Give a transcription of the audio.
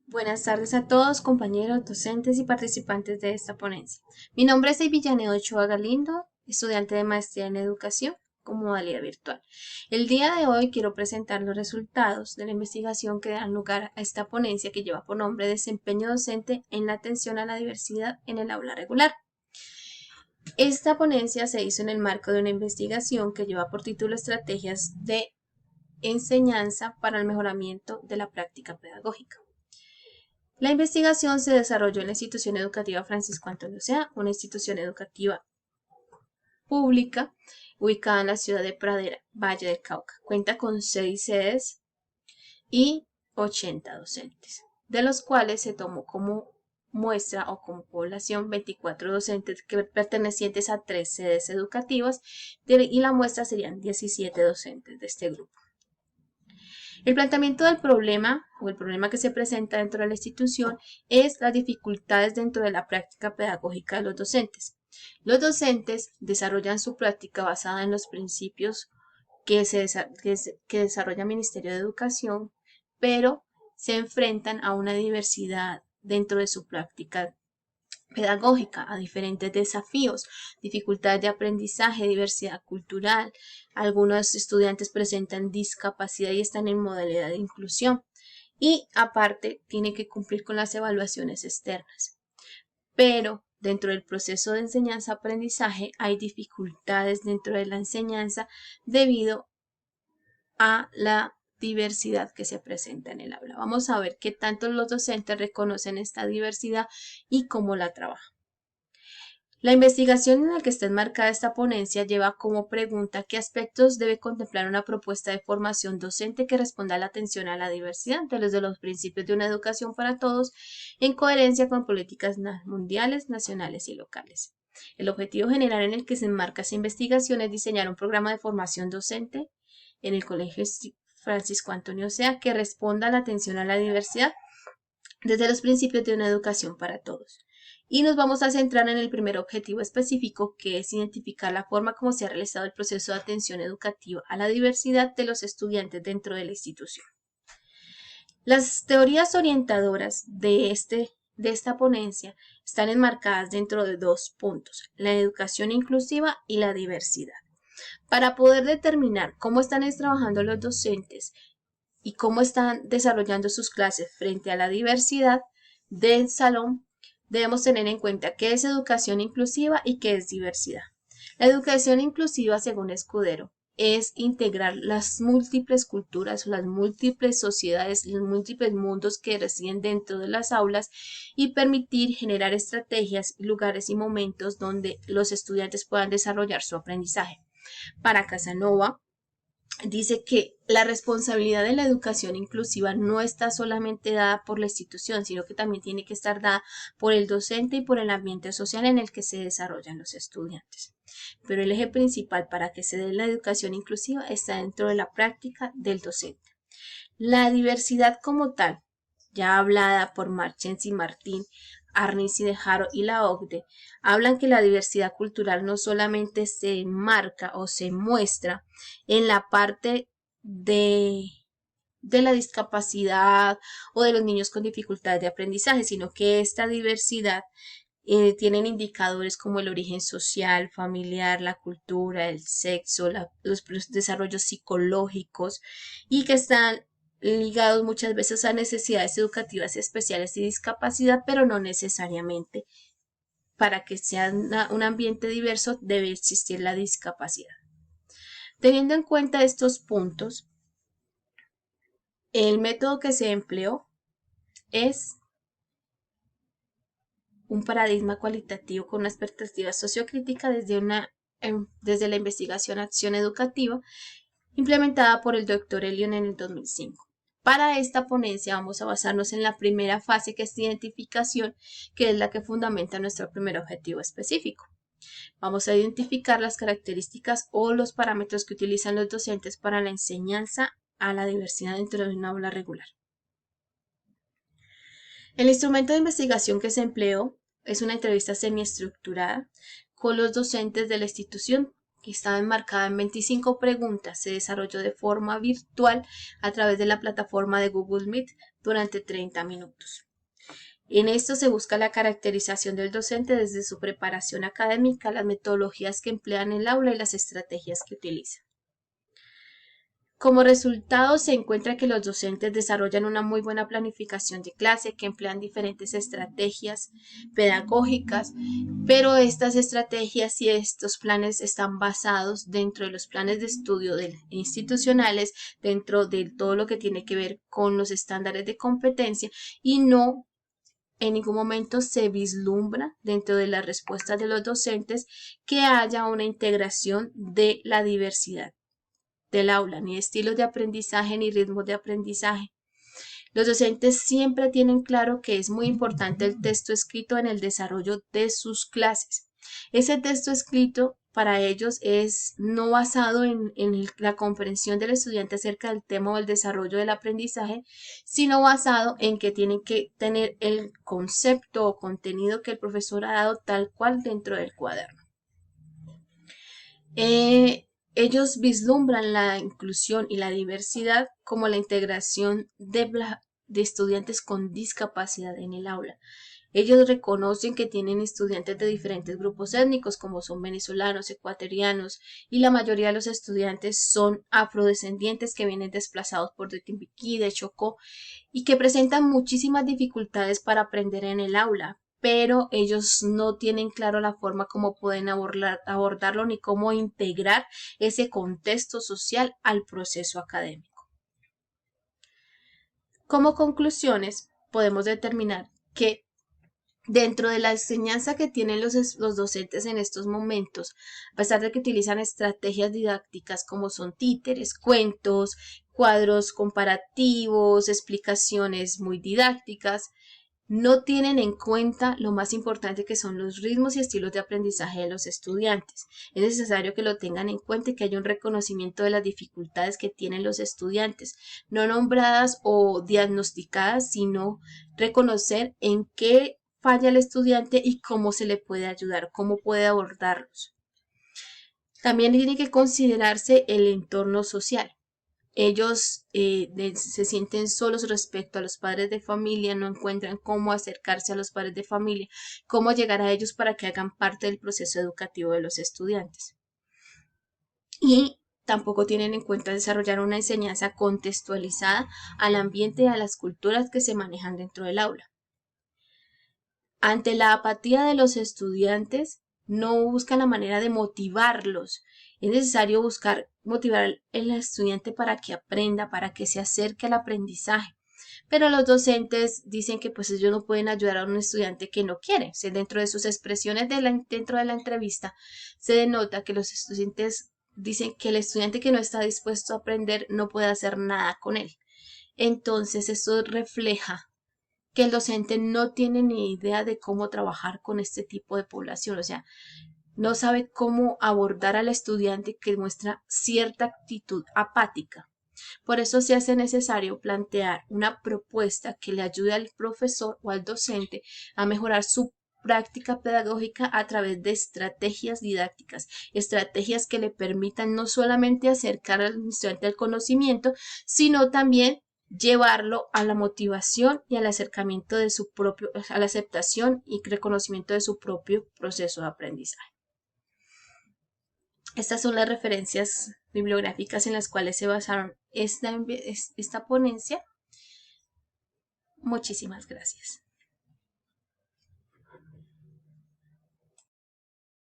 Buenas tardes a todos, compañeros, docentes y participantes de esta ponencia. Mi nombre es Villaneo Ochoa Galindo, estudiante de maestría en educación con modalidad virtual. El día de hoy quiero presentar los resultados de la investigación que dan lugar a esta ponencia que lleva por nombre Desempeño docente en la atención a la diversidad en el aula regular. Esta ponencia se hizo en el marco de una investigación que lleva por título Estrategias de enseñanza para el mejoramiento de la práctica pedagógica. La investigación se desarrolló en la institución educativa Francisco Antonio Sea, una institución educativa pública ubicada en la ciudad de Pradera, Valle del Cauca. Cuenta con 6 sedes y 80 docentes, de los cuales se tomó como muestra o como población 24 docentes pertenecientes a 3 sedes educativas y la muestra serían 17 docentes de este grupo. El planteamiento del problema o el problema que se presenta dentro de la institución es las dificultades dentro de la práctica pedagógica de los docentes. Los docentes desarrollan su práctica basada en los principios que desarrolla el Ministerio de Educación, pero se enfrentan a una diversidad dentro de su práctica pedagógica, a diferentes desafíos, dificultades de aprendizaje, diversidad cultural. Algunos estudiantes presentan discapacidad y están en modalidad de inclusión. Y aparte, tienen que cumplir con las evaluaciones externas. Pero dentro del proceso de enseñanza-aprendizaje hay dificultades dentro de la enseñanza debido a la diversidad que se presenta en el aula. Vamos a ver qué tanto los docentes reconocen esta diversidad y cómo la trabajan. La investigación en la que está enmarcada esta ponencia lleva como pregunta qué aspectos debe contemplar una propuesta de formación docente que responda a la atención a la diversidad desde los principios de una educación para todos en coherencia con políticas mundiales, nacionales y locales. El objetivo general en el que se enmarca esta investigación es diseñar un programa de formación docente en el Colegio Francisco Antonio Sea que responda a la atención a la diversidad desde los principios de una educación para todos. Y nos vamos a centrar en el primer objetivo específico, que es identificar la forma como se ha realizado el proceso de atención educativa a la diversidad de los estudiantes dentro de la institución. Las teorías orientadoras de esta ponencia están enmarcadas dentro de 2 puntos, la educación inclusiva y la diversidad. Para poder determinar cómo están trabajando los docentes y cómo están desarrollando sus clases frente a la diversidad del salón, debemos tener en cuenta qué es educación inclusiva y qué es diversidad. La educación inclusiva, según Escudero, es integrar las múltiples culturas, las múltiples sociedades, los múltiples mundos que residen dentro de las aulas y permitir generar estrategias, lugares y momentos donde los estudiantes puedan desarrollar su aprendizaje. Para Casanova, dice que la responsabilidad de la educación inclusiva no está solamente dada por la institución, sino que también tiene que estar dada por el docente y por el ambiente social en el que se desarrollan los estudiantes. Pero el eje principal para que se dé la educación inclusiva está dentro de la práctica del docente. La diversidad como tal, ya hablada por Marchens y Martín, Arnaiz y de Haro y la OCDE, hablan que la diversidad cultural no solamente se marca o se muestra en la parte de la discapacidad o de los niños con dificultades de aprendizaje, sino que esta diversidad tienen indicadores como el origen social, familiar, la cultura, el sexo, los desarrollos psicológicos y que están ligados muchas veces a necesidades educativas especiales y discapacidad, pero no necesariamente para que sea un ambiente diverso debe existir la discapacidad. Teniendo en cuenta estos puntos, el método que se empleó es un paradigma cualitativo con una perspectiva sociocrítica desde la investigación acción educativa implementada por el Dr. Elion en el 2005. Para esta ponencia vamos a basarnos en la primera fase, que es identificación, que es la que fundamenta nuestro primer objetivo específico. Vamos a identificar las características o los parámetros que utilizan los docentes para la enseñanza a la diversidad dentro de una aula regular. El instrumento de investigación que se empleó es una entrevista semiestructurada con los docentes de la institución que estaba enmarcada en 25 preguntas, se desarrolló de forma virtual a través de la plataforma de Google Meet durante 30 minutos. En esto se busca la caracterización del docente desde su preparación académica, las metodologías que emplea en el aula y las estrategias que utiliza. Como resultado, se encuentra que los docentes desarrollan una muy buena planificación de clase, que emplean diferentes estrategias pedagógicas, pero estas estrategias y estos planes están basados dentro de los planes de estudio institucionales, dentro de todo lo que tiene que ver con los estándares de competencia, y no en ningún momento se vislumbra dentro de las respuestas de los docentes que haya una integración de la diversidad del aula, ni estilos de aprendizaje ni ritmos de aprendizaje. Los docentes siempre tienen claro que es muy importante el texto escrito en el desarrollo de sus clases. Ese texto escrito para ellos es no basado en la comprensión del estudiante acerca del tema o el desarrollo del aprendizaje, sino basado en que tienen que tener el concepto o contenido que el profesor ha dado tal cual dentro del cuaderno. Ellos vislumbran la inclusión y la diversidad como la integración de estudiantes con discapacidad en el aula. Ellos reconocen que tienen estudiantes de diferentes grupos étnicos, como son venezolanos, ecuatorianos, y la mayoría de los estudiantes son afrodescendientes que vienen desplazados por de Timbiquí, de Chocó, y que presentan muchísimas dificultades para aprender en el aula, pero ellos no tienen claro la forma como pueden abordarlo ni cómo integrar ese contexto social al proceso académico. Como conclusiones, podemos determinar que dentro de la enseñanza que tienen los docentes en estos momentos, a pesar de que utilizan estrategias didácticas como son títeres, cuentos, cuadros comparativos, explicaciones muy didácticas, no tienen en cuenta lo más importante que son los ritmos y estilos de aprendizaje de los estudiantes. Es necesario que lo tengan en cuenta y que haya un reconocimiento de las dificultades que tienen los estudiantes, no nombradas o diagnosticadas, sino reconocer en qué falla el estudiante y cómo se le puede ayudar, cómo puede abordarlos. También tiene que considerarse el entorno social. Ellos se sienten solos respecto a los padres de familia, no encuentran cómo acercarse a los padres de familia, cómo llegar a ellos para que hagan parte del proceso educativo de los estudiantes. Y tampoco tienen en cuenta desarrollar una enseñanza contextualizada al ambiente y a las culturas que se manejan dentro del aula. Ante la apatía de los estudiantes, no buscan la manera de motivarlos. Es necesario buscar motivar al estudiante para que aprenda, para que se acerque al aprendizaje. Pero los docentes dicen que pues ellos no pueden ayudar a un estudiante que no quiere. O sea, dentro de sus expresiones dentro de la entrevista se denota que los estudiantes dicen que el estudiante que no está dispuesto a aprender no puede hacer nada con él. Entonces eso refleja que el docente no tiene ni idea de cómo trabajar con este tipo de población, o sea, no sabe cómo abordar al estudiante que muestra cierta actitud apática. Por eso se hace necesario plantear una propuesta que le ayude al profesor o al docente a mejorar su práctica pedagógica a través de estrategias didácticas, estrategias que le permitan no solamente acercar al estudiante al conocimiento, sino también llevarlo a la motivación y al acercamiento de su propio, a la aceptación y reconocimiento de su propio proceso de aprendizaje. Estas son las referencias bibliográficas en las cuales se basaron esta ponencia. Muchísimas gracias.